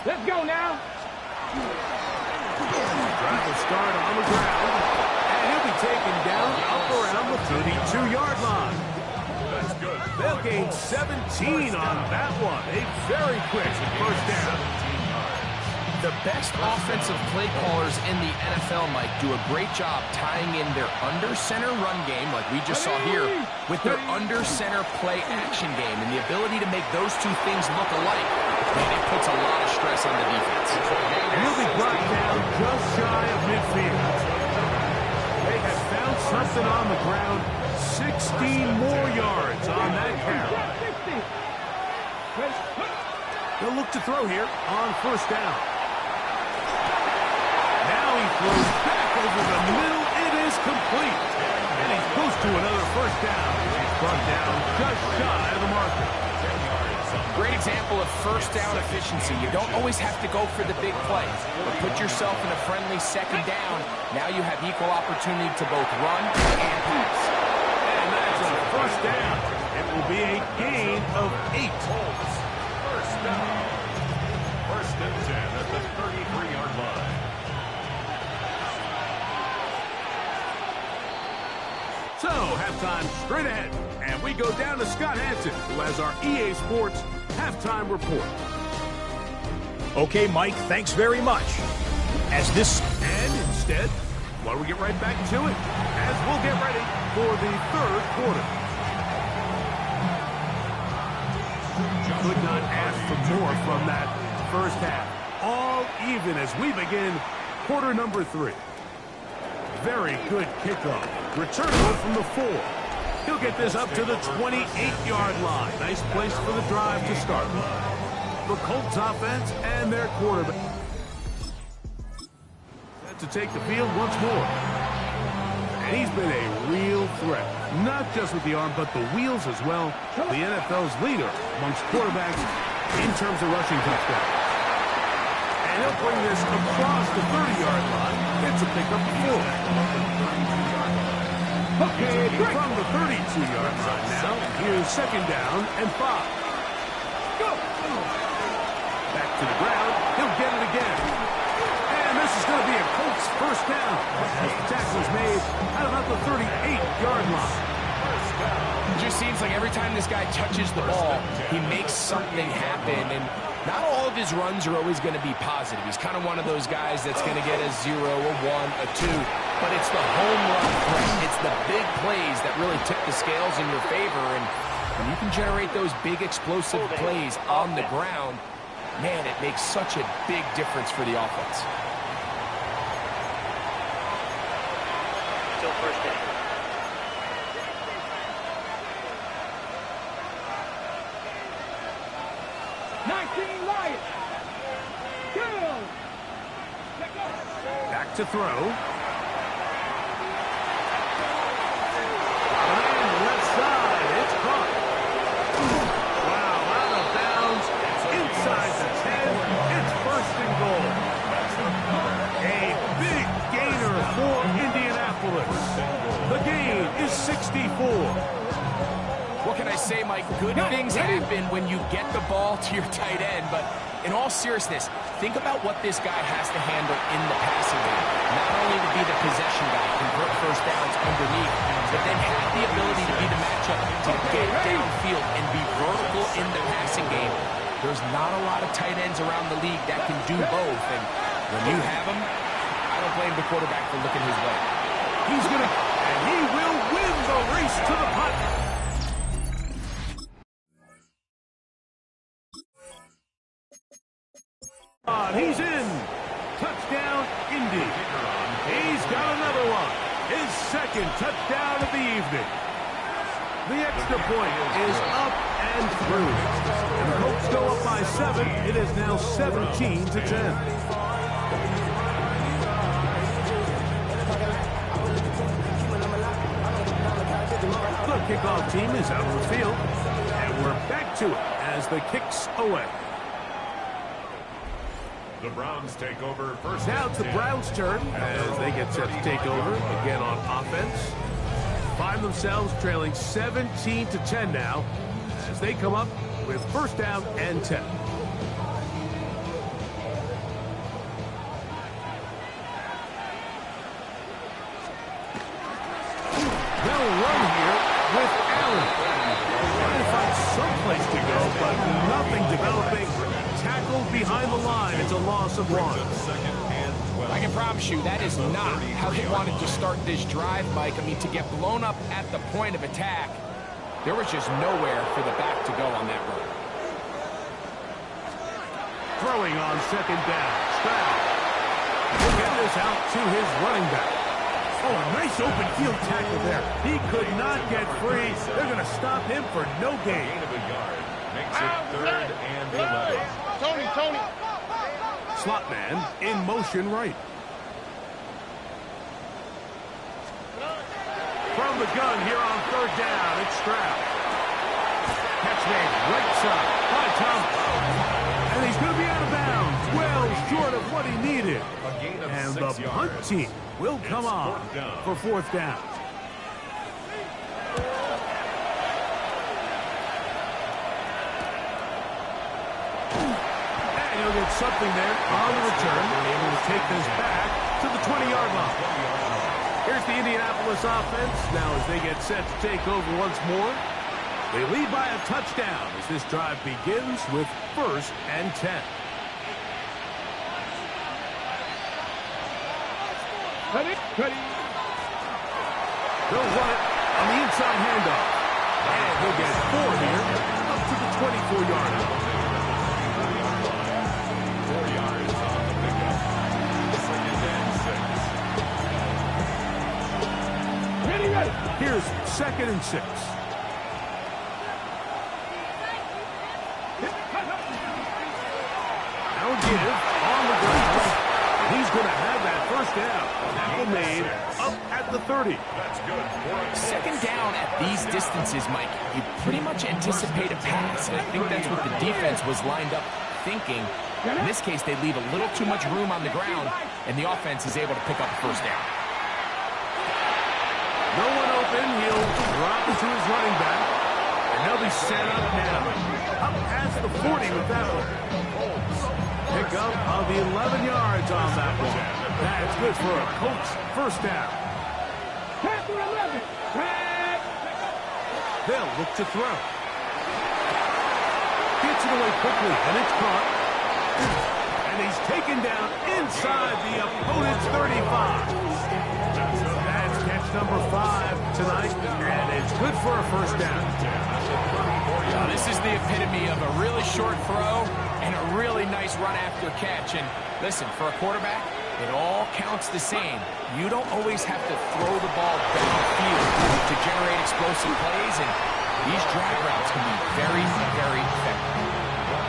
Let's go now. Drive will start on the ground. And he'll be taken down up around the 32-yard line. That's good. They'll gain 17 on that one. A very quick first down. The best offensive play callers in the NFL, Mike, do a great job tying in their under-center run game, like we just saw here, with their under-center play action game. And the ability to make those two things look alike, and it puts a lot of stress on the defense. He'll be brought down just shy of midfield. They have found something on the ground. 16 more yards on that carry. They'll look to throw here on first down. Now he throws back over the middle. It is complete. And he's close to another first down. He's brought down just shy of the marker. Great example of first down efficiency. You don't always have to go for the big play, but put yourself in a friendly second down. Now you have equal opportunity to both run and pass. And that's a first down. It will be a gain of 8. First down. First and 10 at the 33-yard line. So, halftime straight ahead. And we go down to Scott Hansen, who has our EA Sports halftime report. Okay, Mike, thanks very much. And instead, why don't we get right back to it, as we'll get ready for the third quarter. Could not ask for more from that first half. All even as we begin quarter number 3. Very good kickoff. Return from the 4. He'll get this up to the 28-yard line. Nice place for the drive to start. The Colts offense and their quarterback to take the field once more. And he's been a real threat. Not just with the arm, but the wheels as well. The NFL's leader amongst quarterbacks in terms of rushing touchdowns. And he'll bring this across the 30-yard line. It's a pickup of 4. Okay, from the 32-yard line now, here's second down and 5. Go! Back to the ground. He'll get it again. And this is going to be a Colts first down. As the tackle is made at about the 38-yard line. It just seems like every time this guy touches the ball, he makes something happen. And not all of his runs are always going to be positive. He's kind of one of those guys that's going to get a 0, a 1, a 2. But it's the home run threat. It's the big plays that really tip the scales in your favor. And when you can generate those big explosive plays on the ground, man, it makes such a big difference for the offense. Still first down. Back to throw. The gain is 64. What can I say, Mike? Good things happen when you get the ball to your tight end, but in all seriousness, think about what this guy has to handle in the passing game. Not only to be the possession guy, convert first downs underneath, but then have the ability to be the matchup to get downfield and be vertical in the passing game. There's not a lot of tight ends around the league that can do both, and when you have them, I don't blame the quarterback for looking his way. He's going to, and he will win the race to the punt. He's in. Touchdown, Indy. He's got another one. His second touchdown of the evening. The extra point is up and through. And the Colts go up by 7. It is now 17-10. The kickoff team is out on the field, and we're back to it as the kicks away. The Browns take over first. Now it's the Browns' turn as they get set to take over again on offense. Find themselves trailing 17-10 now as they come up with first down and 10. tackled behind the line. It's a loss of 1. I can promise you that is not how they wanted to start this drive, Mike. I mean, to get blown up at the point of attack, there was just nowhere for the back to go on that run. Throwing on 2nd down. Stroud. He'll get this out to his running back. Oh, a nice open field tackle there. He could not get free. They're going to stop him for no gain. Gain of a yard. Makes it 3rd and 11. Tony. Slot man in motion right. From the gun here on 3rd down, it's Stroud. Catch made right side by Thomas. And he's going to be out of bounds. Well short of what he needed. A gain of And 6 the yards. punt team will come It's on 4th down. for 4th down. And he'll get something there on the return. Able to take this back to the 20-yard line. Here's the Indianapolis offense. Now as they get set to take over once more. They lead by a touchdown as this drive begins with 1st and 10. Ready. They'll run it on the inside handoff. And he'll get 4 here up to the 24-yard line. 4 yards on the pickup. 2nd and 6. Ready. Here's 2nd and 6. Now give on the ground. He's going to have that 1st down. Tackle made up at the 30. That's good. 2nd down at these distances, Mike, you pretty much anticipate a pass, and I think that's what the defense was lined up thinking. In this case, they leave a little too much room on the ground, and the offense is able to pick up a 1st down. No one open. He'll drop it to his running back. And they'll be set up now. Up past the 40 with that one. Pick up of the 11 yards on that one. That's good for a Colts 1st down. They'll look to throw. Gets it away quickly, and it's caught. And he's taken down inside the opponent's 35. That's catch number 5 tonight, and it's good for a 1st down. Now, this is the epitome of a really short throw and a really nice run after catch. And listen, for a quarterback, it all counts the same. You don't always have to throw the ball downfield to generate explosive plays, and these drag routes can be very, very effective.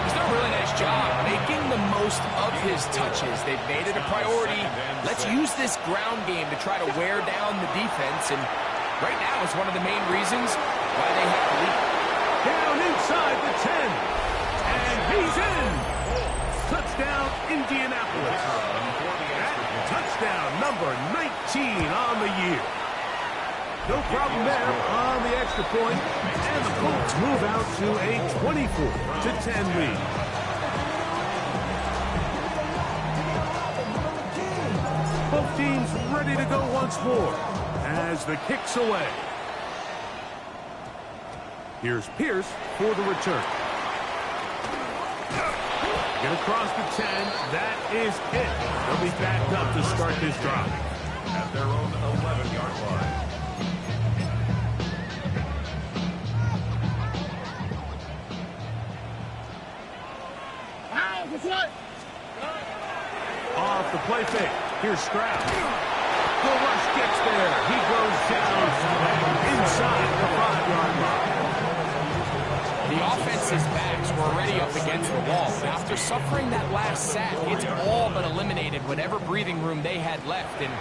He's done a really nice job making the most of his touches. They've made it a priority. Let's use this ground game to try to wear down the defense, and right now is one of the main reasons why they have the lead. Down inside the 10. And he's in. Touchdown, Indianapolis. That touchdown number 19 on the year. No problem there on the extra point. And the Colts move out to a 24-10 lead. Both teams ready to go once more as the kick's away. Here's Pierce for the return. Get across the 10. That is it. They'll be backed up to start this drive. At their own 11-yard line. Off the play fake. Here's Stroud. The rush gets there. He goes down inside the 5-yard line. The offense's backs were already up against the wall. After suffering that last sack, it's all but eliminated whatever breathing room they had left. And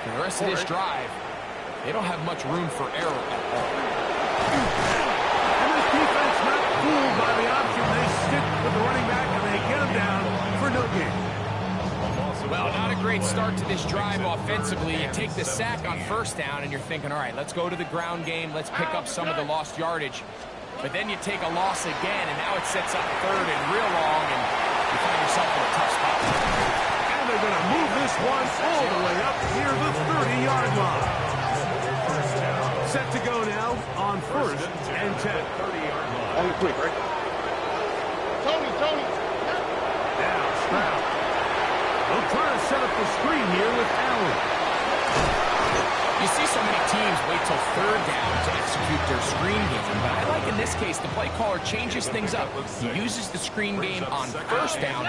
for the rest of this drive, they don't have much room for error at all. And this defense not fooled by the option. They stick with the running back and they get him down for no gain. Well, not a great start to this drive offensively. You take the sack on 1st down and you're thinking, all right, let's go to the ground game. Let's pick up some of the lost yardage. But then you take a loss again, and now it sets up 3rd and real long, and you find yourself in a tough spot. And they're going to move this one all the way up near the 30-yard line. Set to go now on 1st and 10. 30-yard line. On the quick, right? Tony. Stroud. They'll try to set up the screen here with Allen. You see so many teams wait till third down to execute their screen game, but I like in this case the play caller changes things up. He uses the screen game on first down,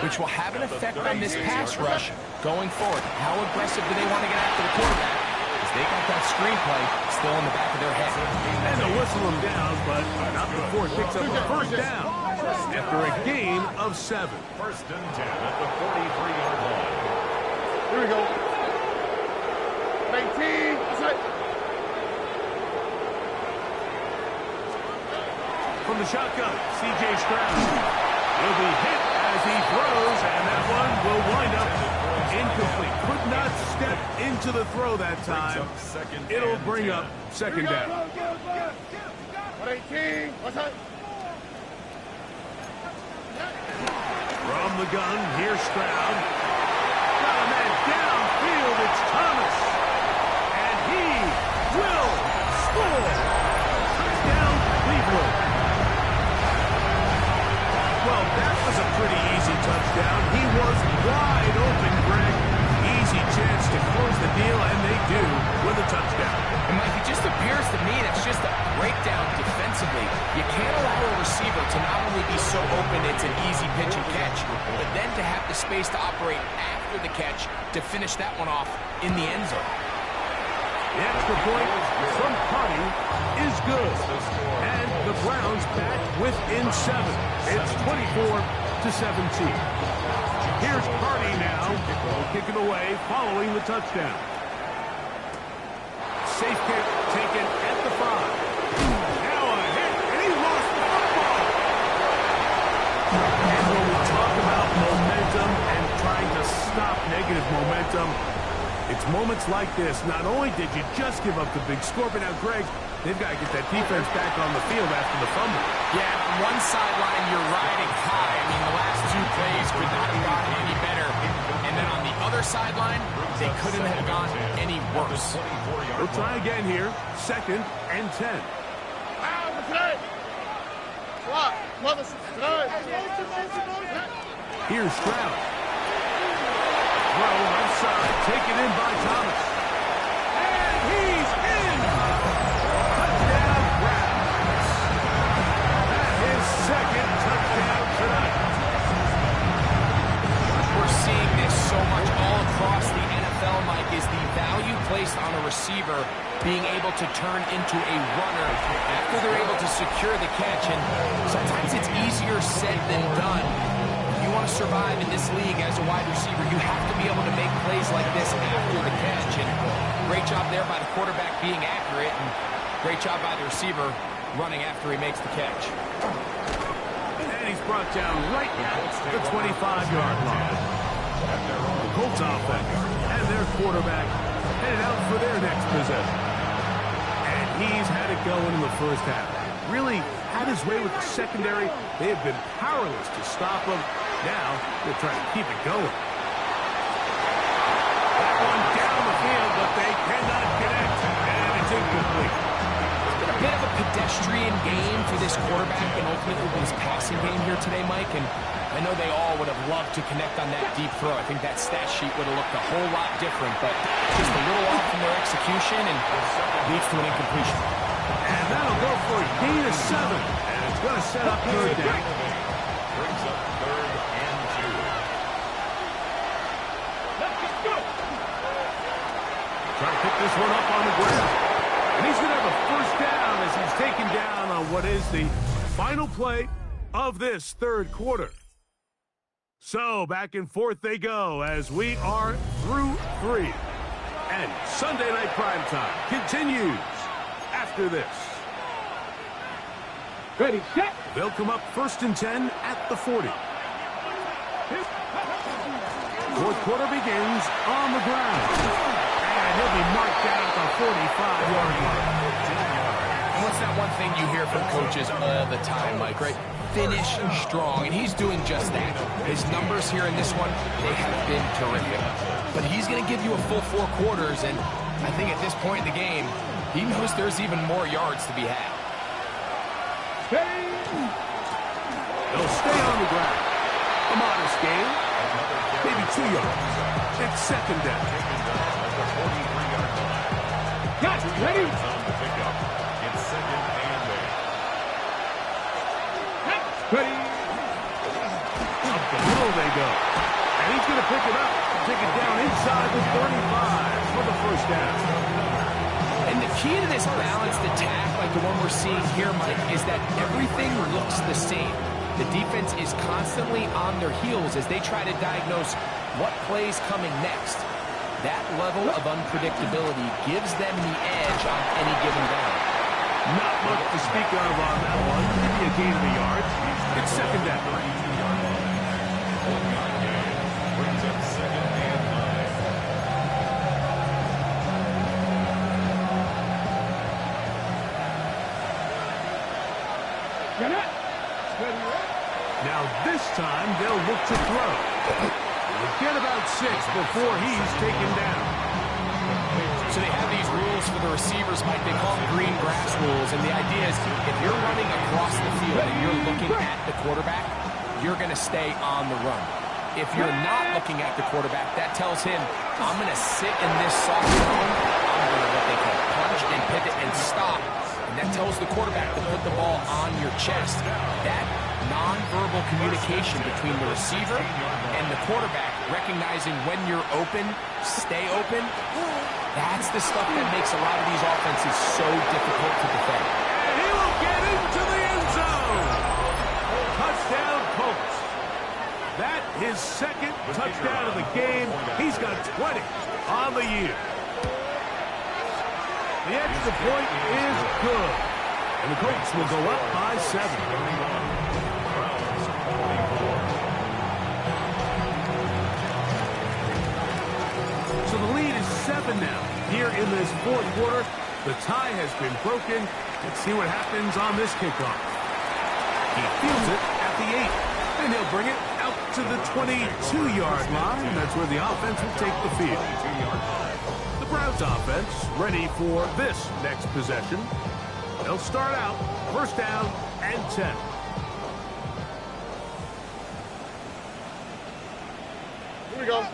which will have an effect on this pass rush going forward. How aggressive do they want to get after the quarterback? Because they got that screen play still in the back of their head. And they'll whistle him down, but not before it picks up a first down after a gain of 7. First and 10 at the 43-yard line. Here we go. 19. From the shotgun, C.J. Stroud will be hit as he throws, and that one will wind up incomplete. Could not step into the throw that time. It'll bring up second down. 18. What's that? From the gun, here's Stroud. Got a man downfield, it's Thomas. And he will score. Touchdown, Cleveland. Well, that was a pretty easy touchdown. He was wide open, Greg. Easy chance to close the deal, and they do with a touchdown. And Mike, it just appears to me that's just a breakdown defensively. You can't allow a receiver to not only be so open it's an easy pitch and catch, but then to have the space to operate after the catch to finish that one off in the end zone. The extra point from Carty is good. And the Browns back within 7. It's 24-17. Here's Carty now. Kick it away following the touchdown. Safe kick taken at the 5. Now a hit, and he lost the football. And when we talk about momentum and trying to stop negative momentum, it's moments like this. Not only did you just give up the big score, but now, Greg, they've got to get that defense back on the field after the fumble. Yeah, one sideline you're riding high. I mean, the last 2 plays could not have gone any better. And then on the other sideline, they couldn't have gone any worse. We'll try again here. 2nd and 10. Here's Stroud. Throw left side, taken in by Thomas. And he's in! Touchdown, Browns. That is 2nd touchdown tonight. We're seeing this so much all across the NFL, Mike, is the value placed on a receiver being able to turn into a runner after they're able to secure the catch. And sometimes it's easier said than done. You want to survive in this league as a wide receiver, you have to be able to make plays like this after the catch. And great job there by the quarterback being accurate, and great job by the receiver running after he makes the catch. And he's brought down right at the 25-yard line. The Colts offense and their quarterback headed out for their next possession. And he's had it going in the first half. Really had his way with the secondary. They have been powerless to stop him. Now they're trying to keep it going. That one down the field, but they cannot connect. And it's incomplete. It's been a bit of a pedestrian game for this quarterback and ultimately his passing game here today, Mike. And I know they all would have loved to connect on that deep throw. I think that stat sheet would have looked a whole lot different, but just a little off in their execution and leads to an incompletion. And that'll go for a gain of 7. And it's going to set up third down. Brings up 3rd and 2. Trying to pick this one up on the ground. And he's going to have a first down as he's taken down on what is the final play of this third quarter. So back and forth they go as we are through 3. And Sunday Night Primetime continues after this. Ready, set. They'll come up 1st and 10 at the 40. Fourth quarter begins on the ground. And he'll be marked down at the 45-yard line. And what's that one thing you hear from coaches all the time, Mike, right? Finish strong, and he's doing just that. His numbers here in this one, they have been terrific. But he's going to give you a full 4 quarters, and I think at this point in the game, he knows there's even more yards to be had. They'll stay on the ground. A modest gain. Maybe 2 yards. It's second down. Got ready. On the pickup. It's second and 8. Ready. Up the middle they go. And he's going to pick it up. Take it down inside the 35 for the first down. And the key to this balanced attack, like the one we're seeing here, Mike, is that everything looks the same. The defense is constantly on their heels as they try to diagnose what play's coming next. That level of unpredictability gives them the edge on any given down. Not much to speak of on that one. Maybe a gain of a yard. It's second down. Brings up second and 9. Get it. Now this time they'll look to throw. We'll get about 6 before he's taken down. So they have these rules for the receivers, Mike. They call them green grass rules. And the idea is if you're running across the field and you're looking at the quarterback, you're going to stay on the run. If you're not looking at the quarterback, that tells him, I'm going to sit in this soft zone. I'm going to what they call punch and pivot and stop. And that tells the quarterback to put the ball on your chest. That nonverbal communication between the receiver and the quarterback, recognizing when you're open, stay open, that's the stuff that makes a lot of these offenses so difficult to defend. And he will get into the end zone. Touchdown, Colts. That his second touchdown of the game. He's got 20 on the year. The extra point is good. And the Colts will go up by 7. So the lead is 7 now. Here in this fourth quarter, the tie has been broken. Let's see what happens on this kickoff. He fields it at the 8. And he'll bring it out to the 22-yard line. That's where the offense will take the field. The Browns offense ready for this next possession. They'll start out first down and 10. Here we go.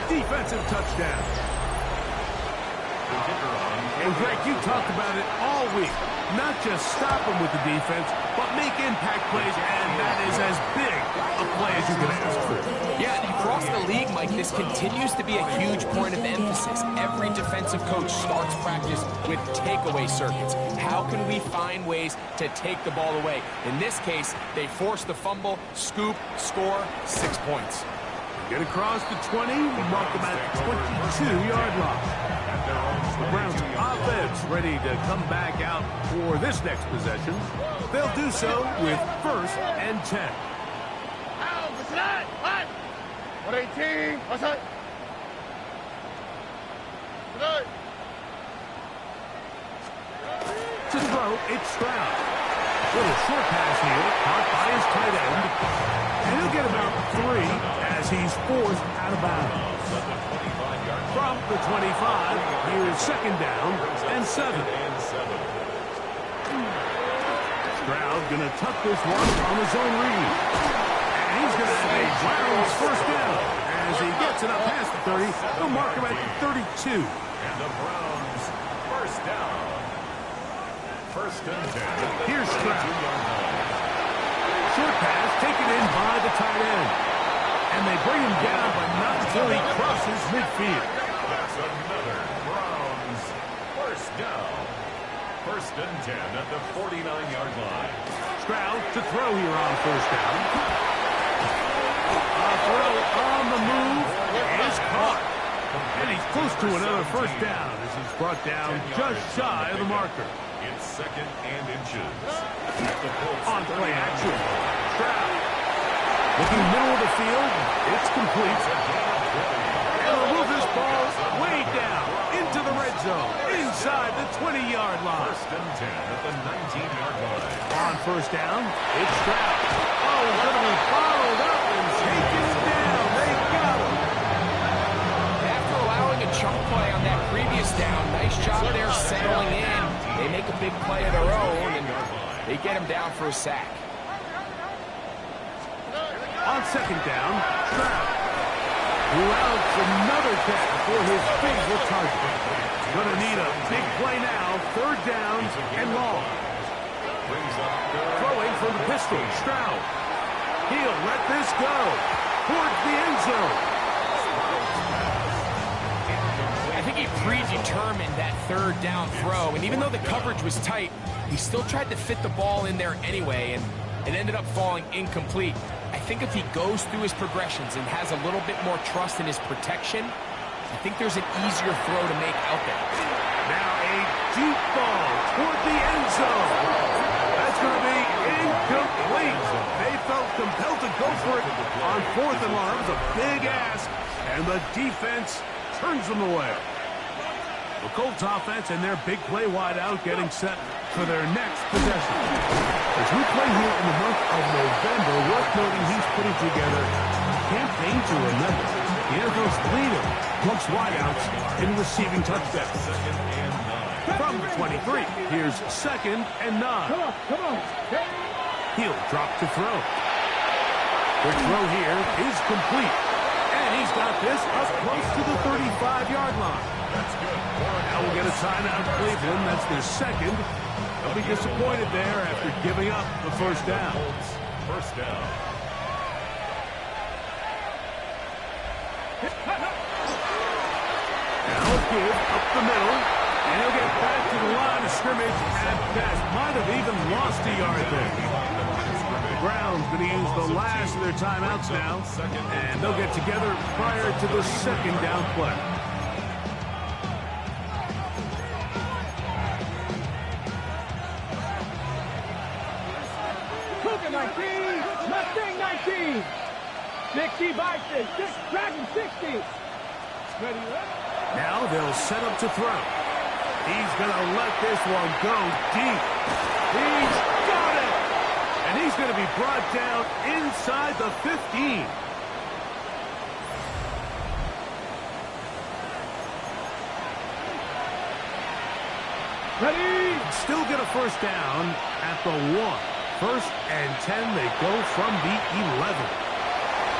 Defensive touchdown. And Greg, you talked about it all week. Not just stop them with the defense, but make impact plays, and that is as big a play as you can ask for. Yeah, across the league, Mike, this continues to be a huge point of emphasis. Every defensive coach starts practice with takeaway circuits. How can we find ways to take the ball away? In this case, they force the fumble, scoop, score, 6 points. Get across the 20, mark them at the 22-yard line. The Browns offense ready to come back out for this next possession. They'll do so with first and 10. Out, what's that? What? 118, what's that? Good. To throw, it's Stroud. Little short pass here, caught by his tight end. And he'll get about 3 as he's forced out of bounds. From the 25, here's second down and 7. Stroud gonna tuck this one on his own read. And he's gonna have a Browns first down. As he gets it up past the 30, they'll mark him at the 32. And the Browns first down. First and 10. Here's Stroud. Short pass taken in by the tight end. And they bring him down, but not until he crosses midfield. That's another Browns first down. First and 10 at the 49-yard line. Stroud to throw here on first down. A throw on the move is caught. And he's close to another first down as he's brought down just shy of the marker. It's second and inches. On play action. Stroud looking middle of the field. It's complete. And will move this ball way down into the red zone. inside the 20-yard line. First and 10 at the 19-yard line. On first down, it's Stroud. Oh, he's going to be followed up and taken down. They got him. After allowing a chunk play on that previous down, nice job there settling in. They make a big play of their own, and they get him down for a sack. On second down, Stroud rounds another catch for his favorite target. Going to need a big play now, third down and long. Throwing from the pistol, Stroud. He'll let this go towards the end zone. I think he predetermined that third down throw, and even though the coverage was tight, he still tried to fit the ball in there anyway, and it ended up falling incomplete. I think if he goes through his progressions and has a little bit more trust in his protection, I think there's an easier throw to make out there. Now a deep ball toward the end zone. That's going to be incomplete. They felt compelled to go for it on fourth and long. It was a big ask, and the defense turns them away. The Colts offense and their big play wideout getting set for their next possession. As we play here in the month of November, worth noting he's putting together a campaign to remember. The NFL's leader amongst wideouts in receiving touchdowns. From the 23, here's second and 9. Come on. He'll drop to throw. Quick throw here is complete. And he's got this up close to the 35-yard line. Now we'll get a timeout, Cleveland. That's their second. They'll be disappointed there after giving up the first down. First down. Now a give up the middle. And he'll get back to the line of scrimmage at best. Might have even lost a yard there. The Browns going to use the last of their timeouts now. And they'll get together prior to the second down play. Mustang 19. 60 Bison. Dragon 60. Ready? Now they'll set up to throw. He's going to let this one go deep. He's got it! And he's going to be brought down inside the 15. Ready? Still get a first down at the 1. First and 10, they go from the 11.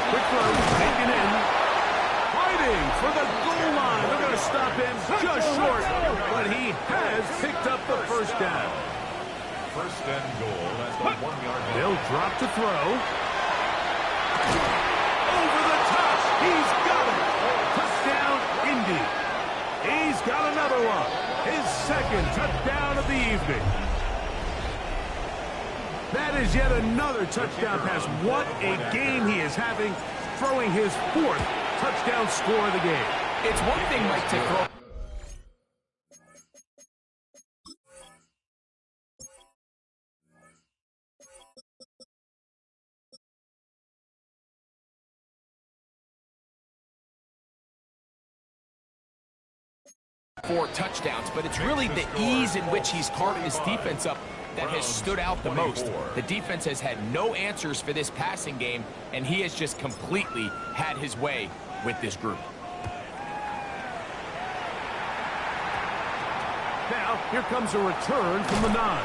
Quick throw taken in. Fighting for the goal line. They're going to stop him just short, but he has picked up the first down. First and goal at the 1-yard line. They'll drop to throw. Over the top. He's got it. Touchdown, Indy. He's got another one. His second touchdown of the evening. That is yet another touchdown pass. What a game he is having, throwing his 4th touchdown score of the game. It's one thing, Mike, to throw four touchdowns, but it's really the ease in which he's carved his defense up that has stood out the most. The defense has had no answers for this passing game, and he has just completely had his way with this group. Now, here comes a return from the 9.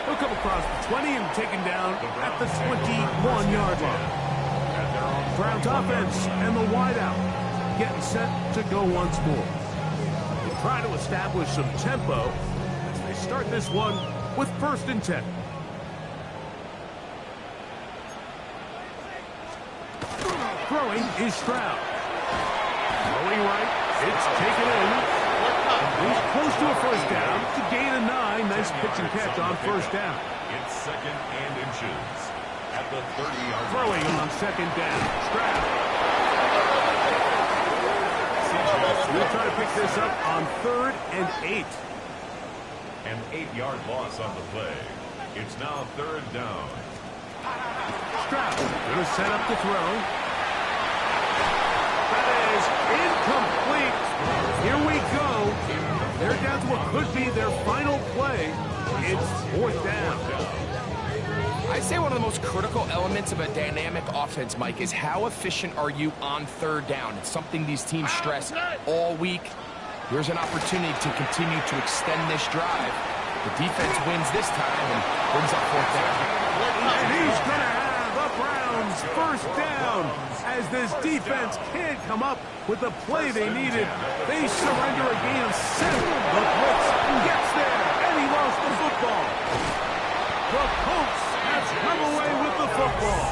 He'll come across the 20 and taken down at the 21-yard line. Browns offense and the wideout getting set to go once more. They try to establish some tempo as they start this one with first and 10. Throwing is Stroud. Throwing right. It's taken in. He's close to a first down. To gain a 9. Nice pitch and catch on first down. It's second and inches at the 30-yard line. Throwing on second down. Stroud. We'll try to pick this up on 3rd and 8. An 8-yard loss on the play. It's now 3rd down. Stroud going to set up to throw. That is incomplete. Here we go. They're down to a 4th down. I'd say one of the most critical elements of a dynamic offense, Mike, is how efficient are you on 3rd down. It's something these teams stress all week. Here's an opportunity to continue to extend this drive. The defense wins this time and brings up 4th down. And he's going to have the Browns 1st down as this defense can't come up with the play they needed. They surrender a gain of 7. The blitz gets there, and he lost the football. The Colts have come away with the football.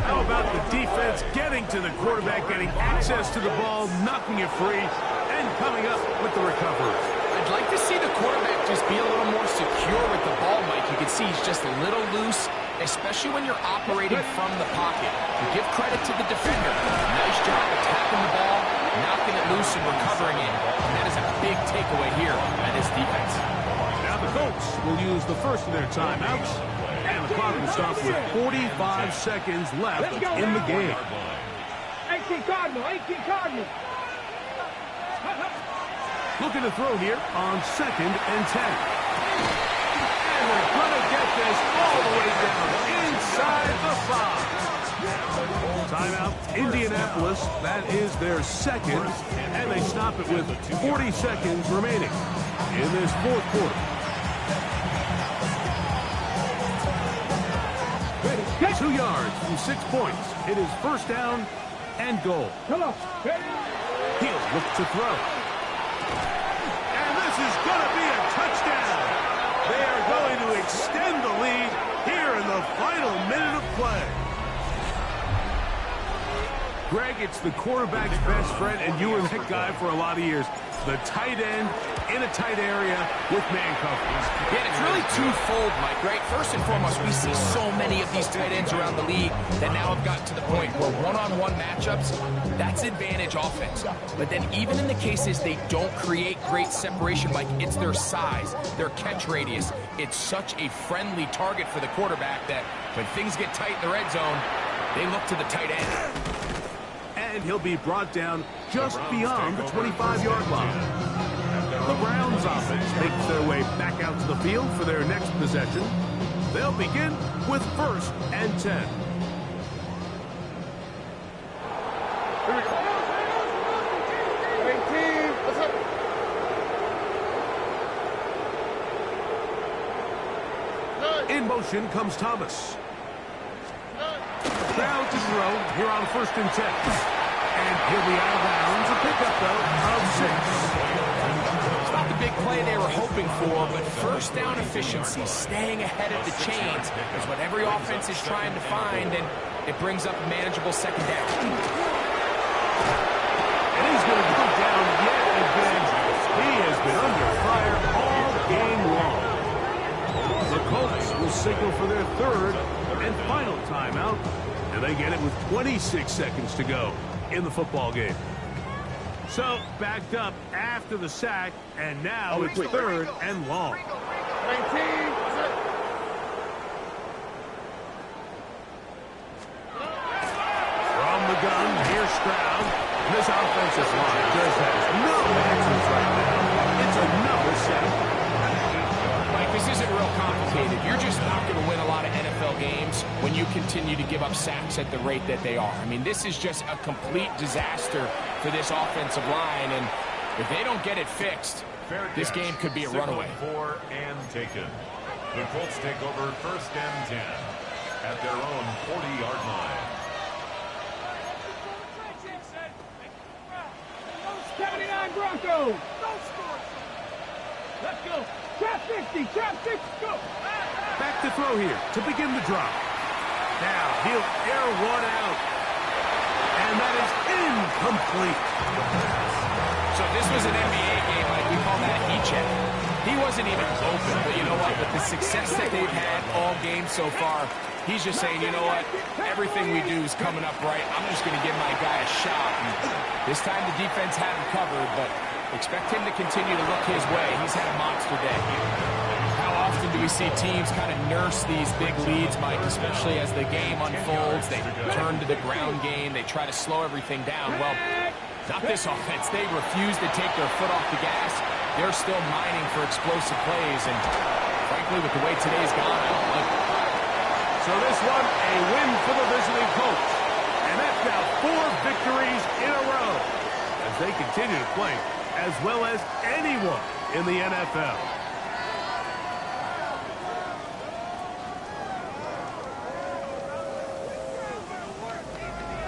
How about the defense getting to the quarterback, getting access to the ball, knocking it free, and coming up with the recovery? I'd like to see the quarterback just be a little more secure with the ball, Mike. You can see he's just a little loose, especially when you're operating from the pocket. You give credit to the defender. Nice job attacking the ball, knocking it loose and recovering it. And that is a big takeaway here by this defense. Now the Colts will use the first of their timeouts, and the clock will stop with 45 seconds left in the game. 18 Cardinal, 18 Cardinal. Looking to throw here on 2nd and 10. And they're going to get this all the way down inside the 5. Timeout, Indianapolis. That is their 2nd, and they stop it with 40 seconds remaining in this 4th quarter. 2 yards from 6 points. It is 1st down and goal. Come on. He'll look to throw. And this is going to be a touchdown. They are going to extend the lead here in the final minute of play. Greg, it's the quarterback's best friend, and you were that guy for a lot of years. The tight end in a tight area with man coverage. Yeah, it's really twofold, Mike, right? First and foremost, we see so many of these tight ends around the league that now have gotten to the point where one-on-one matchups, that's advantage offense. But then even in the cases they don't create great separation, Mike, it's their size, their catch radius. It's such a friendly target for the quarterback that when things get tight in the red zone, they look to the tight end. And he'll be brought down just beyond the 25-yard line. The Browns offense makes their way back out to the field for their next possession. They'll begin with 1st and 10. Here we go. 18. What's up? In motion comes Thomas. Now to throw here on 1st and 10. And he'll be out of bounds. A pickup, though, of 6. It's not the big play they were hoping for, but 1st down efficiency, staying ahead of the chains, is what every offense is trying to find, and it brings up a manageable 2nd down. And he's going to go down yet again. He has been under fire all game long. The Colts will signal for their 3rd and final timeout, and they get it with 26 seconds to go in the football game. So, backed up after the sack, and now it's 3rd and long. 19. From the gun, here's Stroud. This offensive line just has no answers right now. It's another sack. Mike, this isn't real complicated. You're just not going to win a lot of NFL games when you continue to give up sacks at the rate that they are. I mean, this is just a complete disaster for this offensive line, and if they don't get it fixed, this game could be a runaway. For and taken. The Colts take over 1st and 10 at their own 40-yard line. 79 Broncos. Let's go. Trap 60. Trap 60. Go. Back to throw here to begin the drop. Now he'll air one out. And that is incomplete. So if this was an NBA game, like we call that a heat check. He wasn't even open, but you know what? With the success that they've had all game so far, he's just saying, you know what? Everything we do is coming up right. I'm just going to give my guy a shot. And this time the defense had him covered, but expect him to continue to look his way. He's had a monster day. How often do we see teams kind of nurse these big leads, Mike, especially as the game unfolds? They turn to the ground game. They try to slow everything down. Well, not this offense. They refuse to take their foot off the gas. They're still mining for explosive plays, and frankly, with the way today's gone, I don't like it. So this one, a win for the visiting coach. And that's now 4 victories in a row as they continue to play as well as anyone in the NFL.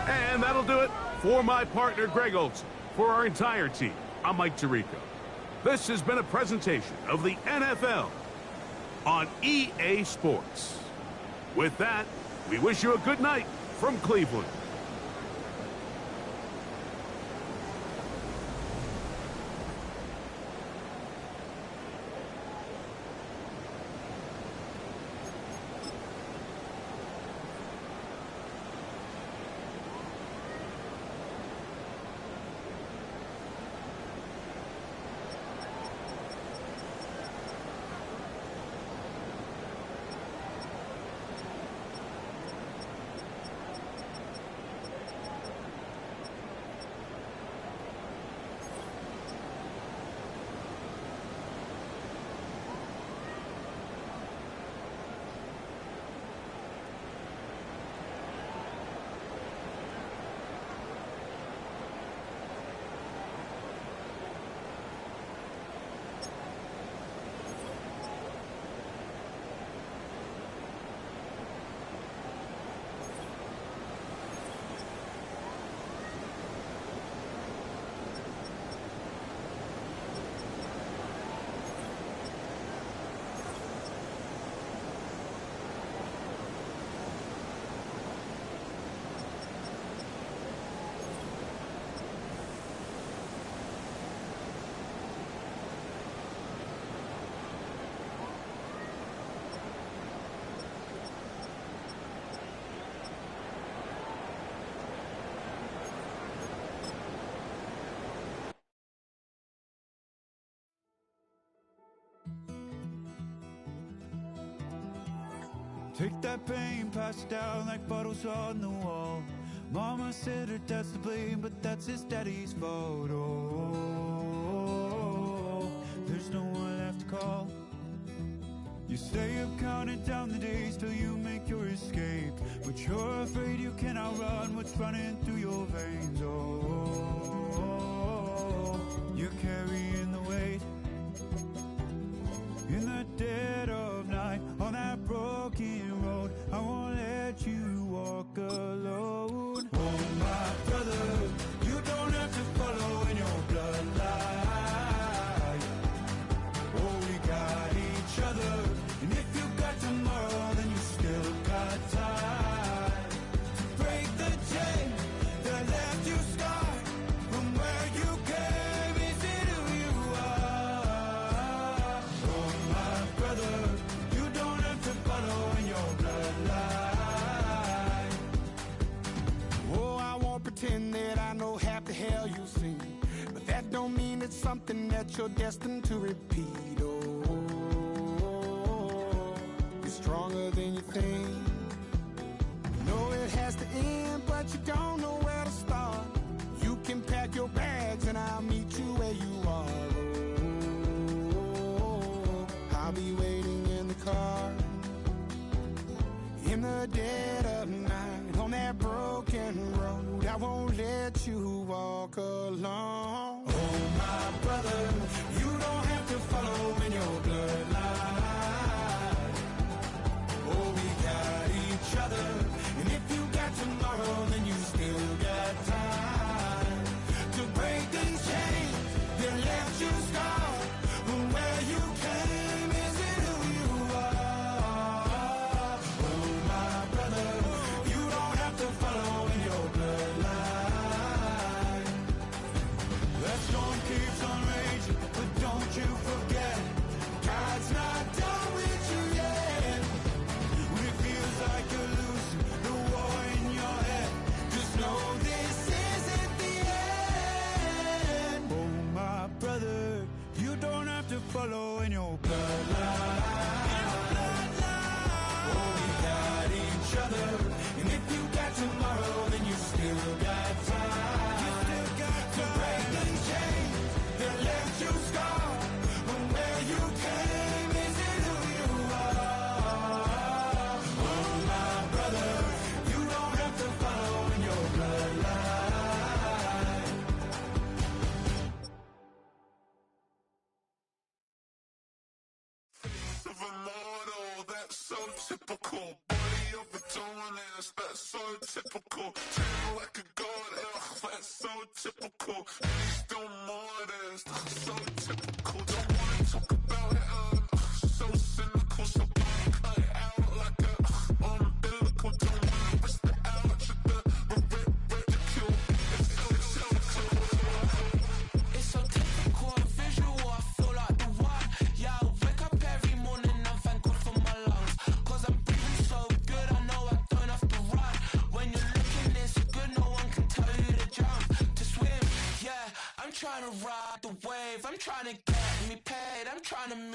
And that'll do it for my partner, Greg Olson. For our entire team, I'm Mike Tirico. This has been a presentation of the NFL on EA Sports. With that, we wish you a good night from Cleveland. Take that pain, pass it down like bottles on the wall. Mama said her dad's to blame, but that's his daddy's fault. Oh, there's no one left to call. You stay up counting down the days till you make your escape, but you're afraid you cannot run what's running through your veins. Oh, you're carrying the weight in the dead of night on that broken road. I won't let you walk alone. Oh, my brother, you don't have to follow in your bloodline. Oh, we got each other, and if you got tomorrow, then you still got time to break the chain that left you scarred from where you came. Is it who you are? Oh, my brother, you don't have to follow in your bloodline. Oh, I won't pretend that I know half the hell you've seen, but that don't mean it's something that you're destined to repeat. Oh, you're stronger than you think. You know it has to end, but you don't know where to start. You can pack your bags and I'll meet you where you are. Oh, I'll be waiting in the car in the dead of night on that broken road. I won't let you walk alone. Oh, my brother, you don't have to follow in your bloodline. Oh, we got each other, and if you got tomorrow, then you still got time to break these chains that left you scarred from where you came. Is it who you are? Oh, my brother, you don't have to follow in your bloodline. That storm keeps on raging, but don't you forget, God's not done with you yet. When it feels like you're losing the war in your head, just know this isn't the end. Oh, my brother, you don't have to follow in your bloodline. Oh, we got each other, and if you got tomorrow, then you still got time. You still got to break these chains that left you scarred from where you came. Is it who you of a model, that's so typical. Body of a dominance, that's so typical. Treat like a god, ugh, that's so typical. And he's still modest, so typical. Don't wanna talk about it, so cynical. So don't cut it out like a umbilical. Don't wanna risk the ouch of the ridicule. It's so typical and visual, I feel like the one. Yeah, I wake up every morning and thank God for my lungs. Cause I'm breathing so good, I know I don't have to run. When you're looking this good, no one can tell you to jump, to swim. Yeah, I'm trying to ride the wave, I'm trying to get me paid, I'm trying to move.